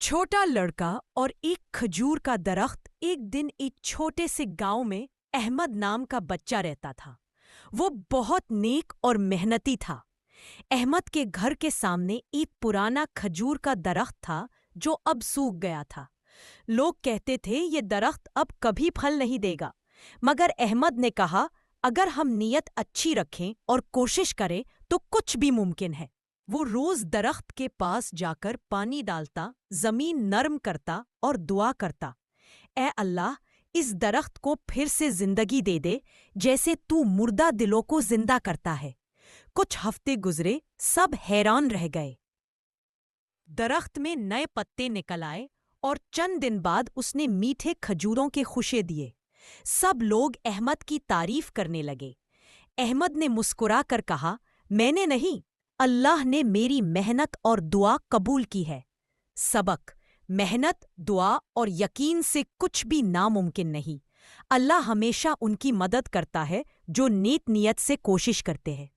چھوٹا لڑکا اور ایک کھجور کا درخت۔ ایک دن ایک چھوٹے سے گاؤں میں احمد نام کا بچہ رہتا تھا۔ وہ بہت نیک اور محنتی تھا۔ احمد کے گھر کے سامنے ایک پرانا کھجور کا درخت تھا جو اب سوکھ گیا تھا۔ لوگ کہتے تھے یہ درخت اب کبھی پھل نہیں دے گا، مگر احمد نے کہا اگر ہم نیت اچھی رکھیں اور کوشش کریں تو کچھ بھی ممکن ہے۔ وہ روز درخت کے پاس جا کر پانی ڈالتا، زمین نرم کرتا اور دعا کرتا، اے اللہ اس درخت کو پھر سے زندگی دے دے جیسے تو مردہ دلوں کو زندہ کرتا ہے۔ کچھ ہفتے گزرے، سب حیران رہ گئے۔ درخت میں نئے پتے نکل آئے اور چند دن بعد اس نے میٹھے کھجوروں کے خوشے دیے۔ سب لوگ احمد کی تعریف کرنے لگے۔ احمد نے مسکرا کر کہا، میں نے نہیں، اللہ نے میری محنت اور دعا قبول کی ہے۔ سبق: محنت، دعا اور یقین سے کچھ بھی ناممکن نہیں۔ اللہ ہمیشہ ان کی مدد کرتا ہے جو نیک نیت سے کوشش کرتے ہیں۔